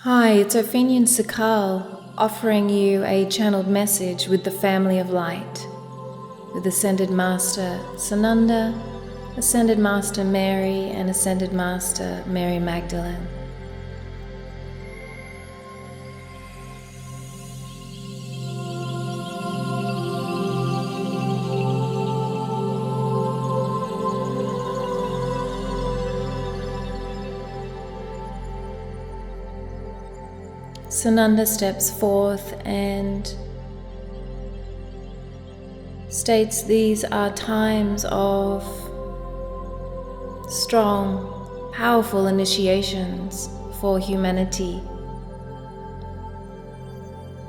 Hi, it's Opheana and Sikaal offering you a channeled message with the family of light, with Ascended Master Sananda, Ascended Master Mary, and Ascended Master Mary Magdalene. Sananda steps forth and states these are times of strong, powerful initiations for humanity.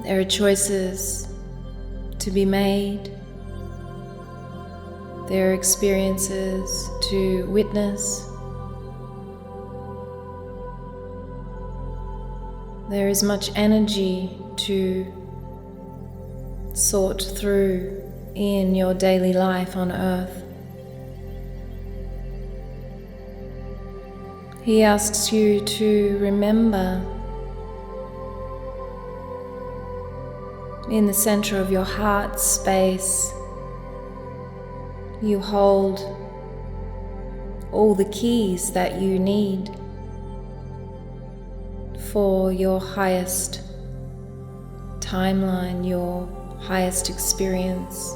There are choices to be made. There are experiences to witness. There is much energy to sort through in your daily life on earth. He asks you to remember in the center of your heart space, you hold all the keys that you need for your highest timeline, your highest experience.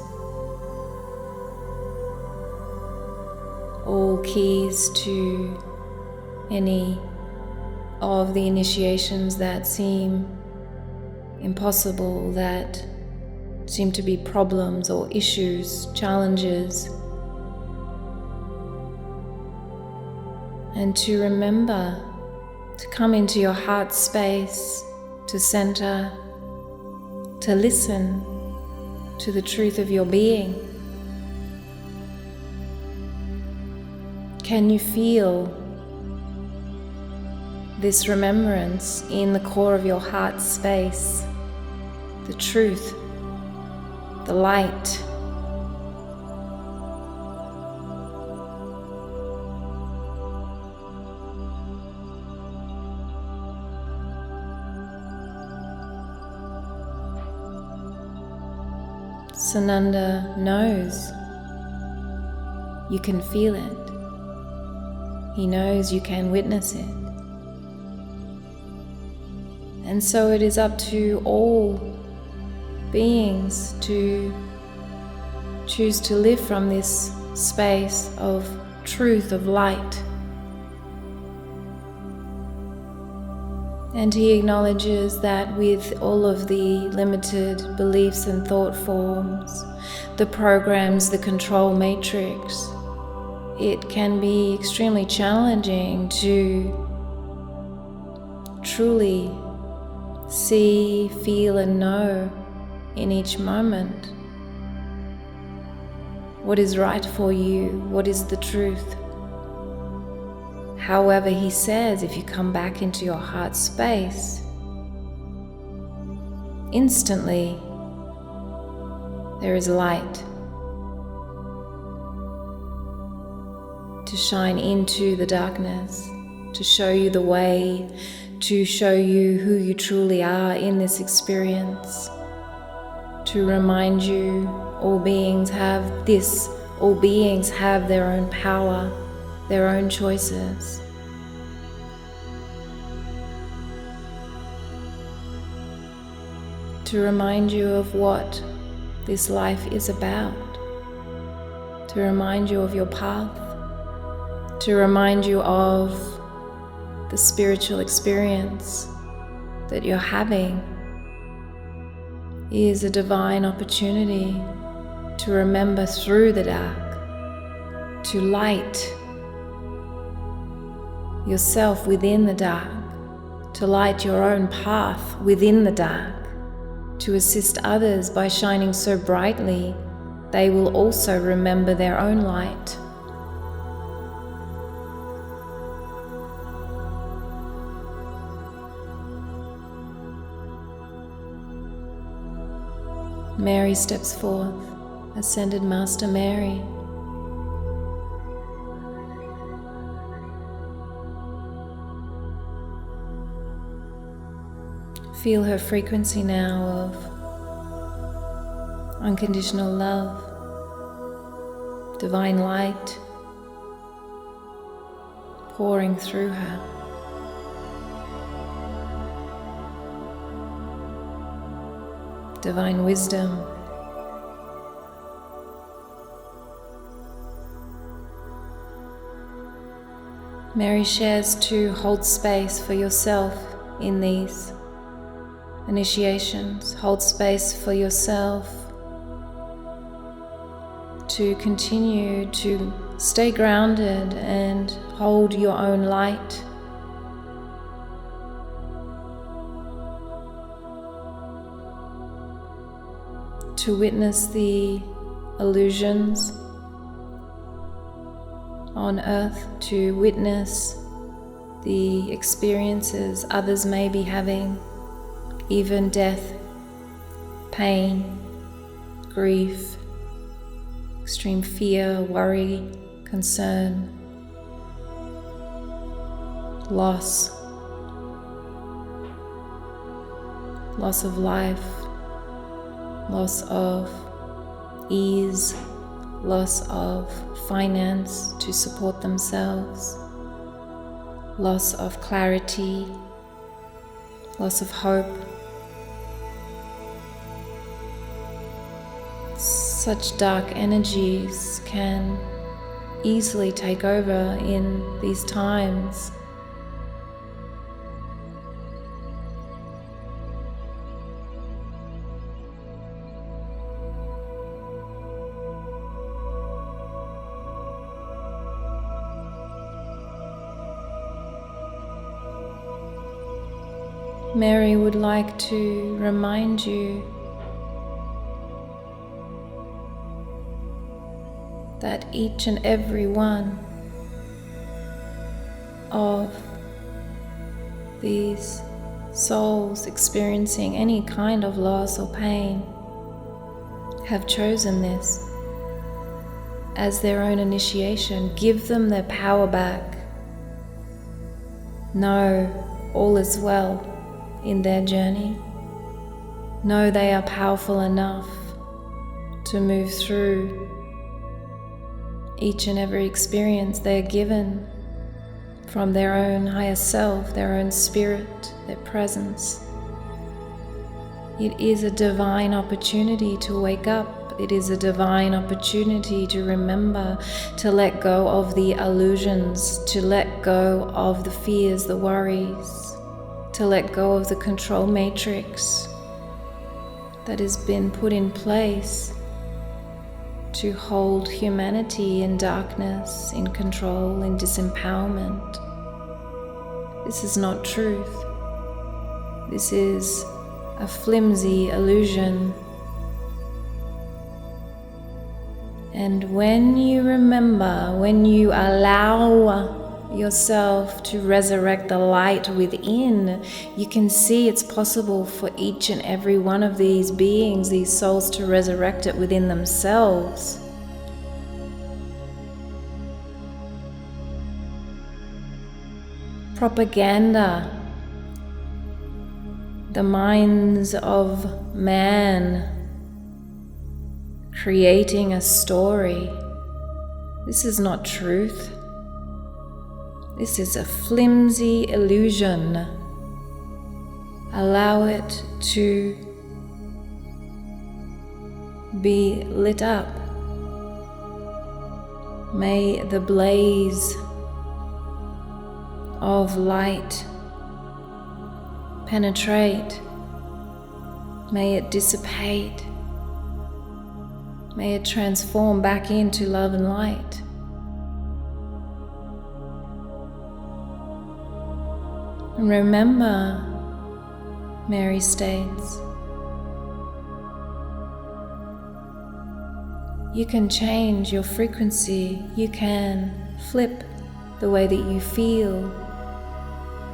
All keys to any of the initiations that seem impossible, that seem to be problems or issues, challenges. And to remember to come into your heart space, to center, to listen to the truth of your being. Can you feel this remembrance in the core of your heart space? The truth, the light. Sananda knows you can feel it. He knows you can witness it. And so it is up to all beings to choose to live from this space of truth, of light. And he acknowledges that with all of the limited beliefs and thought forms, the programs, the control matrix, it can be extremely challenging to truly see, feel, and know in each moment what is right for you, what is the truth. However, he says, if you come back into your heart space, instantly there is light to shine into the darkness, to show you the way, to show you who you truly are in this experience, to remind you all beings have this, all beings have their own power, their own choices. To remind you of what this life is about. To remind you of your path. To remind you of the spiritual experience that you're having is a divine opportunity to remember through the dark, to light yourself within the dark, to light your own path within the dark, to assist others by shining so brightly they will also remember their own light. Mary steps forth, Ascended Master Mary. Feel her frequency now of unconditional love, divine light pouring through her. Divine wisdom. Mary shares to hold space for yourself in these initiations. Hold space for yourself to continue to stay grounded and hold your own light. To witness the illusions on earth, to witness the experiences others may be having, even death, pain, grief, extreme fear, worry, concern, loss of life, loss of ease, loss of finance to support themselves, loss of clarity, loss of hope. Such dark energies can easily take over in these times. Mary would like to remind you that each and every one of these souls experiencing any kind of loss or pain have chosen this as their own initiation. Give them their power back. Know all is well in their journey. Know they are powerful enough to move through each and every experience they are given from their own higher self, their own spirit, their presence. It is a divine opportunity to wake up. It is a divine opportunity to remember, to let go of the illusions, to let go of the fears, the worries, to let go of the control matrix that has been put in place to hold humanity in darkness, in control, in disempowerment. This is not truth. This is a flimsy illusion. And when you remember, when you allow yourself to resurrect the light within, you can see it's possible for each and every one of these beings, these souls, to resurrect it within themselves. Propaganda, the minds of man creating a story. This is not truth. This is a flimsy illusion. Allow it to be lit up. May the blaze of light penetrate. May it dissipate. May it transform back into love and light. And remember, Mary states, you can change your frequency. You can flip the way that you feel,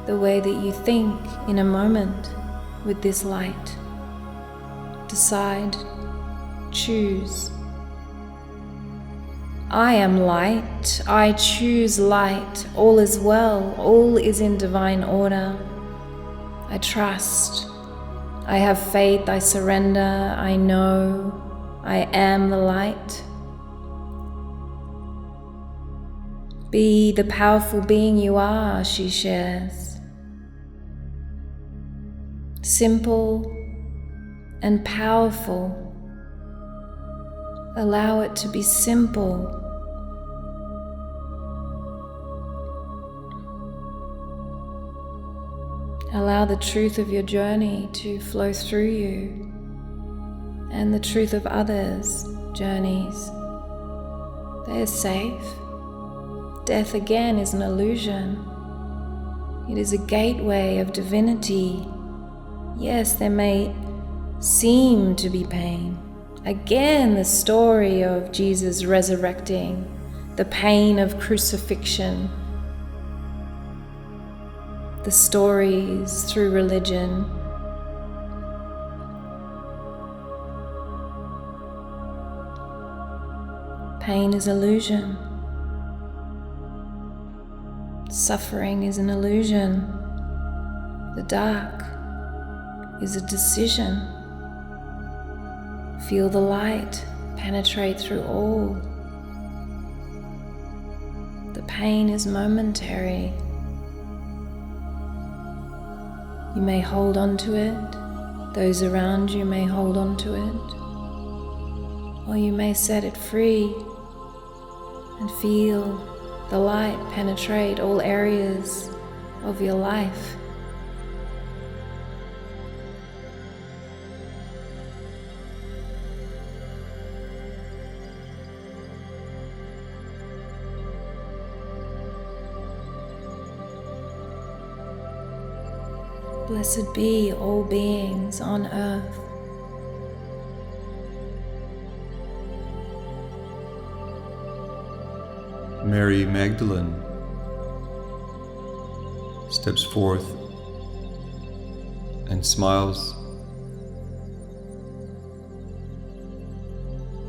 the way that you think in a moment with this light. Decide, choose. I am light, I choose light, all is well, all is in divine order. I trust, I have faith, I surrender, I know I am the light. Be the powerful being you are, she shares. Simple and powerful. Allow it to be simple. Allow the truth of your journey to flow through you and the truth of others' journeys. They are safe. Death again is an illusion. It is a gateway of divinity. Yes, there may seem to be pain. Again, the story of Jesus resurrecting, the pain of crucifixion, the stories through religion. Pain is illusion. Suffering is an illusion. The dark is a decision. Feel the light penetrate through all. The pain is momentary. You may hold on to it. Those around you may hold on to it. Or you may set it free and feel the light penetrate all areas of your life. Blessed be all beings on earth. Mary Magdalene steps forth and smiles.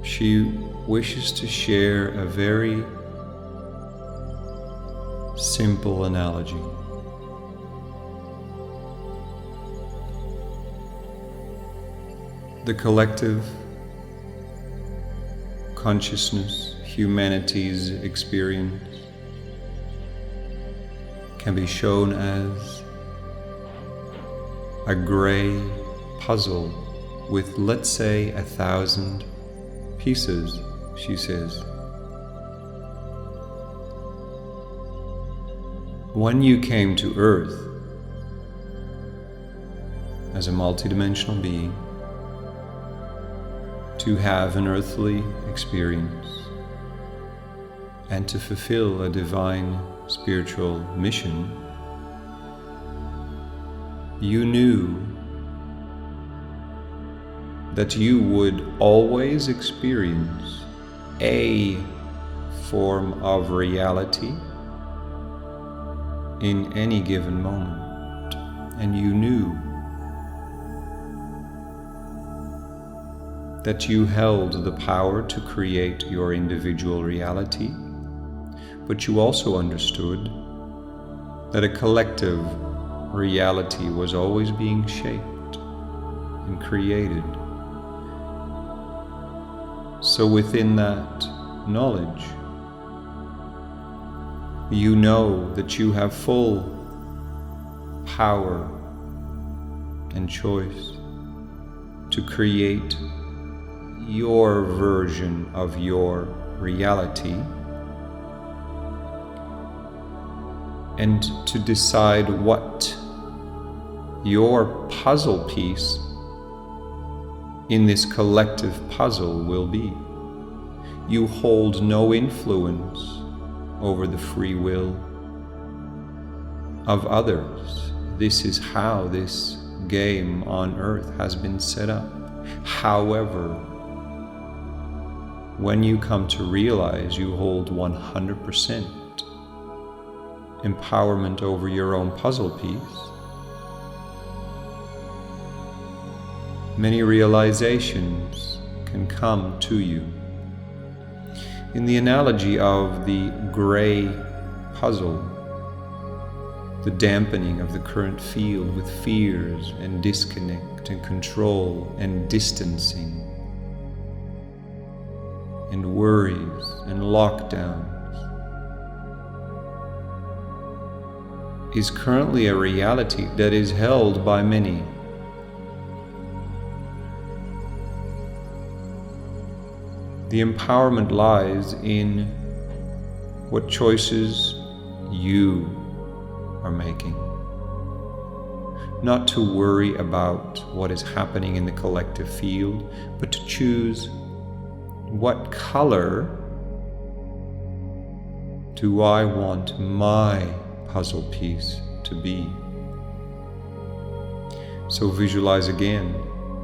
She wishes to share a very simple analogy. The collective consciousness, humanity's experience, can be shown as a gray puzzle with, let's say, 1,000 pieces, she says. When you came to Earth as a multidimensional being, to have an earthly experience and to fulfill a divine spiritual mission, you knew that you would always experience a form of reality in any given moment, and you knew that you held the power to create your individual reality, but you also understood that a collective reality was always being shaped and created. So within that knowledge, you know that you have full power and choice to create your version of your reality and to decide what your puzzle piece in this collective puzzle will be. You hold no influence over the free will of others. This is how this game on Earth has been set up. However, when you come to realize you hold 100% empowerment over your own puzzle piece, many realizations can come to you. In the analogy of the gray puzzle, the dampening of the current field with fears and disconnect and control and distancing and worries and lockdowns is currently a reality that is held by many. The empowerment lies in what choices you are making. Not to worry about what is happening in the collective field, but to choose what color do I want my puzzle piece to be. So visualize again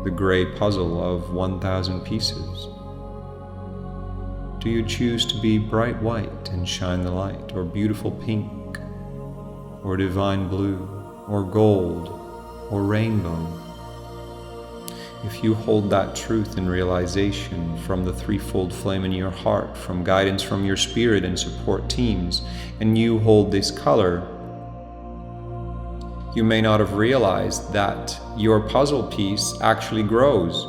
the gray puzzle of 1,000 pieces. Do you choose to be bright white and shine the light, or beautiful pink, or divine blue, or gold, or rainbow? If you hold that truth in realization from the threefold flame in your heart, from guidance from your spirit and support teams, and you hold this color, you may not have realized that your puzzle piece actually grows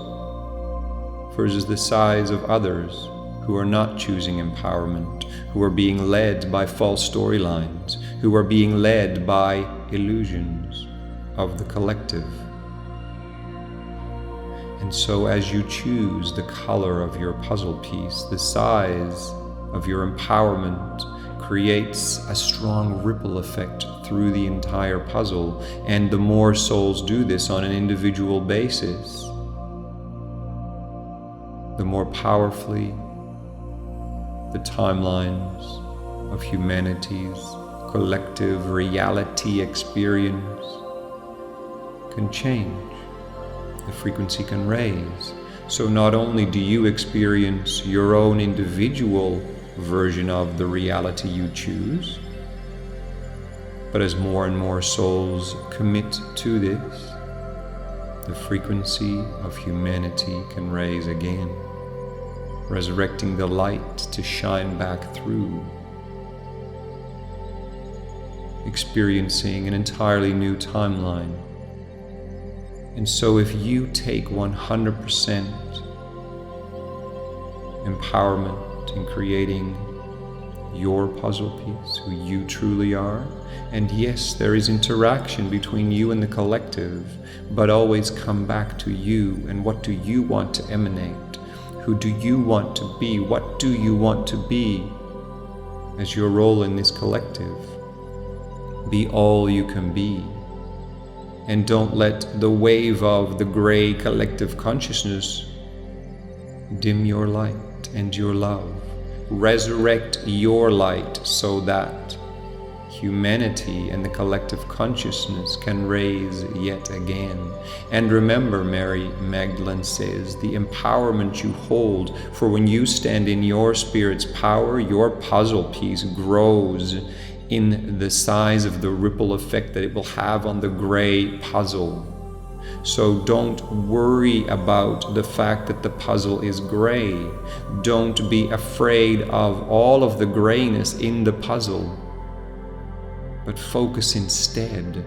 versus the size of others who are not choosing empowerment, who are being led by false storylines, who are being led by illusions of the collective. And so as you choose the color of your puzzle piece, the size of your empowerment creates a strong ripple effect through the entire puzzle. And the more souls do this on an individual basis, the more powerfully the timelines of humanity's collective reality experience can change. The frequency can raise. So not only do you experience your own individual version of the reality you choose, but as more and more souls commit to this, the frequency of humanity can raise again, resurrecting the light to shine back through, experiencing an entirely new timeline. And so if you take 100% empowerment in creating your puzzle piece, who you truly are, and yes, there is interaction between you and the collective, but always come back to you and what do you want to emanate? Who do you want to be? What do you want to be as your role in this collective? Be all you can be. And don't let the wave of the gray collective consciousness dim your light and your love. Resurrect your light so that humanity and the collective consciousness can raise yet again. And remember, Mary Magdalene says, the empowerment you hold, for when you stand in your spirit's power, your puzzle piece grows in the size of the ripple effect that it will have on the gray puzzle. So don't worry about the fact that the puzzle is gray. Don't be afraid of all of the grayness in the puzzle, but focus instead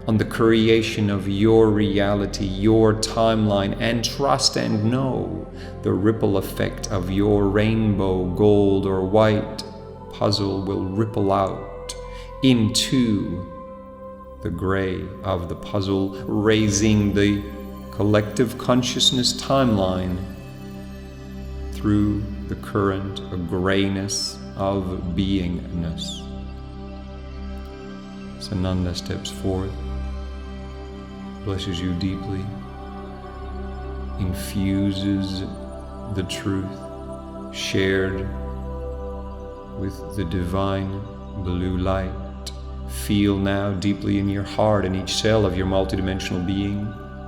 on the creation of your reality, your timeline, and trust and know the ripple effect of your rainbow, gold, or white puzzle will ripple out into the gray of the puzzle, raising the collective consciousness timeline through the current grayness of beingness. Sananda steps forth, blesses you deeply, infuses the truth shared with the divine blue light. Feel now deeply in your heart and each cell of your multidimensional being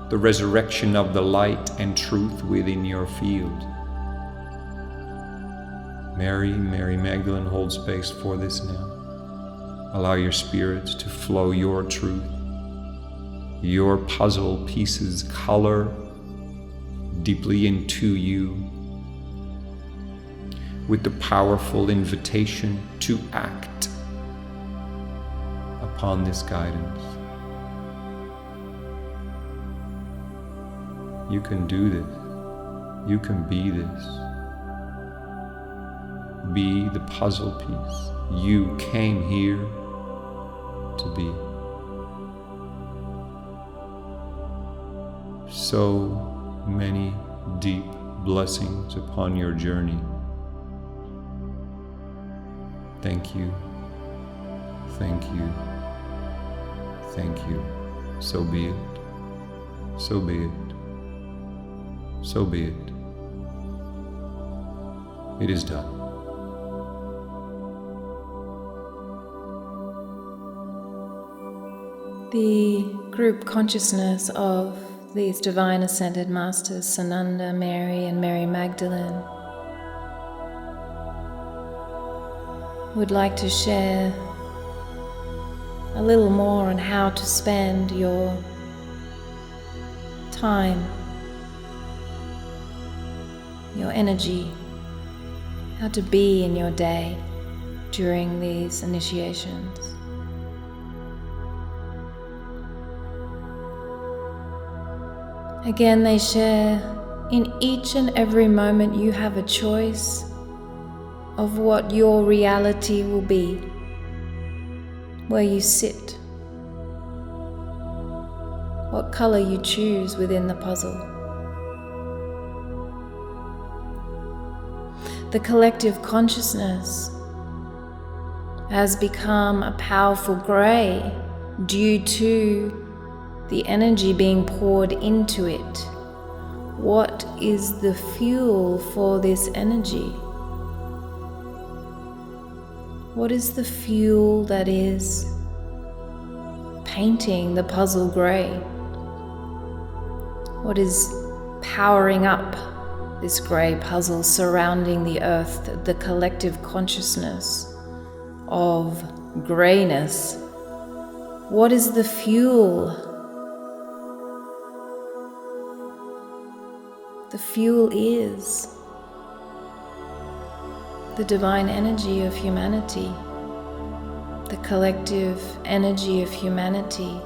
the resurrection of the light and truth within your field. Mary Magdalene, hold space for this now. Allow your spirit to flow your truth, your puzzle pieces color deeply into you with the powerful invitation to act upon this guidance. You can do this. You can be this. Be the puzzle piece you came here to be. So many deep blessings upon your journey. Thank you. Thank you. Thank you. So be it. So be it. So be it. It is done. The group consciousness of these divine ascended masters, Sananda, Mary, and Mary Magdalene, would like to share a little more on how to spend your time, your energy, how to be in your day during these initiations. Again, they share, in each and every moment you have a choice of what your reality will be, where you sit, what color you choose within the puzzle. The collective consciousness has become a powerful gray due to the energy being poured into it. What is the fuel for this energy? What is the fuel that is painting the puzzle gray? What is powering up this grey puzzle surrounding the earth, the collective consciousness of greyness? What is the fuel? The fuel is the divine energy of humanity, the collective energy of humanity.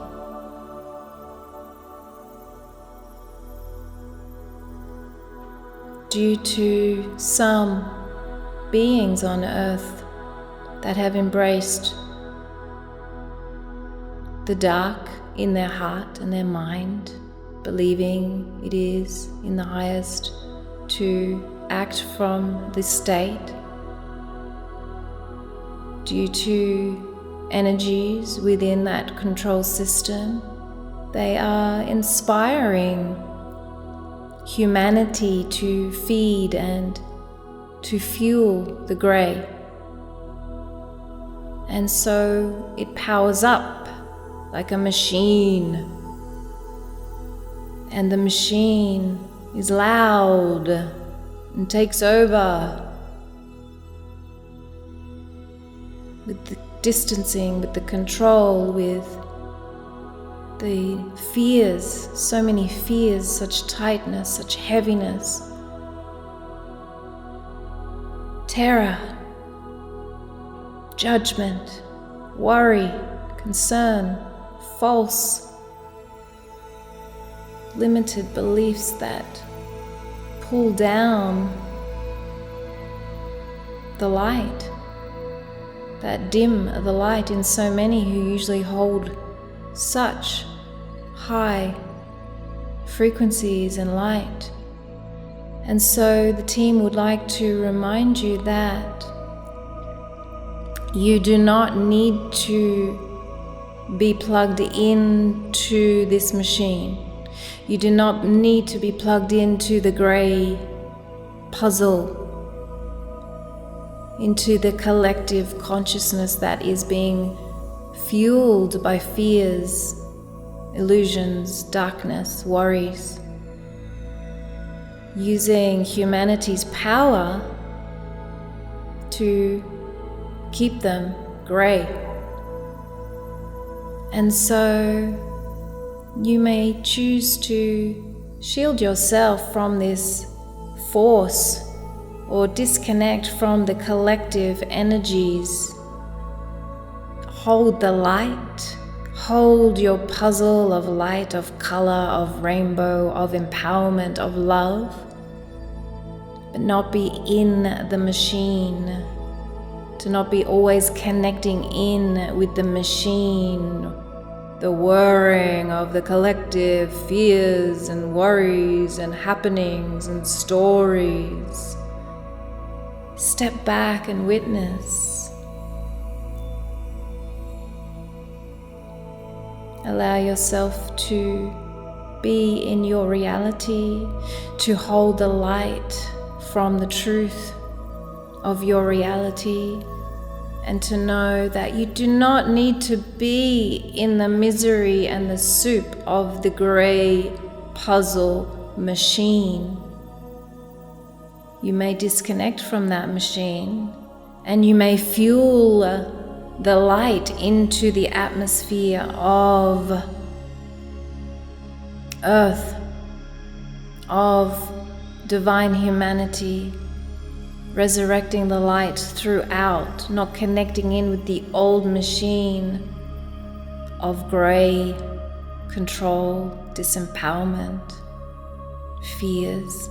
Due to some beings on earth that have embraced the dark in their heart and their mind, believing it is in the highest to act from this state, due to energies within that control system, they are inspiring humanity to feed and to fuel the grey. And so it powers up like a machine. And the machine is loud and takes over with the distancing, with the control, with the fears, so many fears, such tightness, such heaviness, terror, judgment, worry, concern, false, limited beliefs that pull down the light, that dim the light in so many who usually hold such high frequencies and light. And so the team would like to remind you that you do not need to be plugged into this machine. You do not need to be plugged into the grey puzzle, into the collective consciousness that is being fueled by fears, illusions, darkness, worries. Using humanity's power to keep them grey. And so you may choose to shield yourself from this force or disconnect from the collective energies hold the light. Hold your puzzle of light, of color, of rainbow, of empowerment, of love. But not be in the machine. To not be always connecting in with the machine. The whirring of the collective fears and worries and happenings and stories. Step back and witness. Allow yourself to be in your reality, to hold the light from the truth of your reality, and to know that you do not need to be in the misery and the soup of the grey puzzle machine. You may disconnect from that machine, and you may fuel the light into the atmosphere of earth, of divine humanity, resurrecting the light throughout, not connecting in with the old machine of grey control, disempowerment, fears.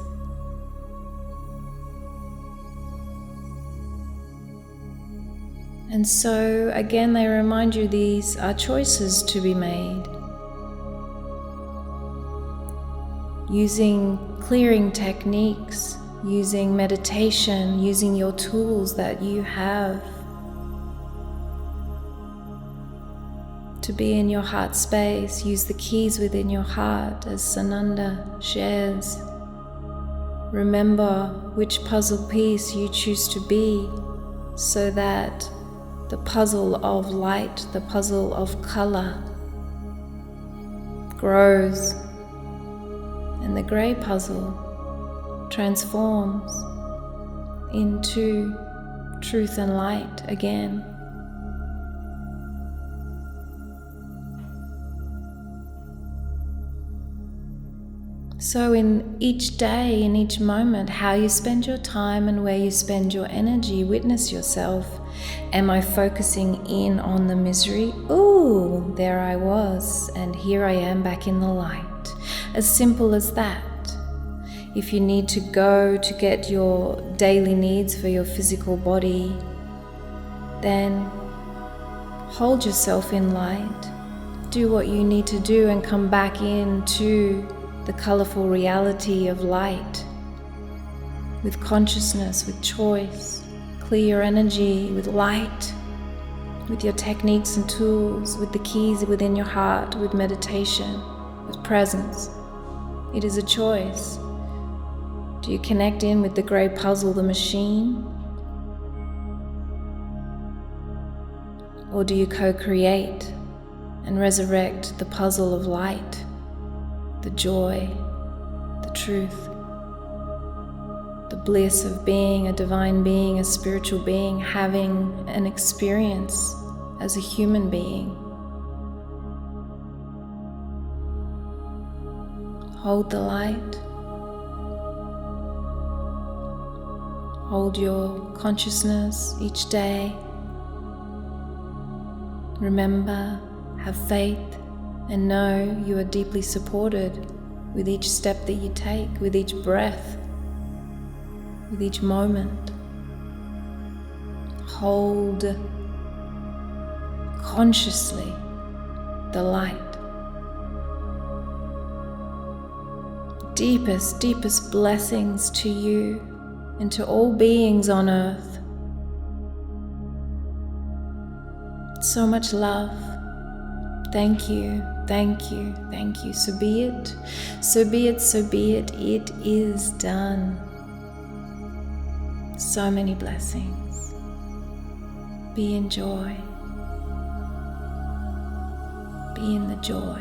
And so again, they remind you these are choices to be made. Using clearing techniques, using meditation, using your tools that you have to be in your heart space. Use the keys within your heart, as Sananda shares. Remember which puzzle piece you choose to be, so that the puzzle of light, the puzzle of color grows, and the grey puzzle transforms into truth and light again. So in each day, in each moment, how you spend your time and where you spend your energy, witness yourself. Am I focusing in on the misery? Ooh, there I was, and here I am back in the light. As simple as that. If you need to go to get your daily needs for your physical body, then hold yourself in light. Do what you need to do and come back into the colorful reality of light, with consciousness, with choice. Clear your energy with light, with your techniques and tools, with the keys within your heart, with meditation, with presence. It is a choice. Do you connect in with the grey puzzle, the machine? Or do you co-create and resurrect the puzzle of light, the joy, the truth, the bliss of being a divine being, a spiritual being, having an experience as a human being? Hold the light. Hold your consciousness each day. Remember, have faith, and know you are deeply supported with each step that you take, with each breath, with each moment. Hold consciously the light. Deepest, deepest blessings to you and to all beings on earth. So much love. Thank you, thank you, thank you. So be it, so be it, so be it. It is done. So many blessings. Be in joy. Be in the joy.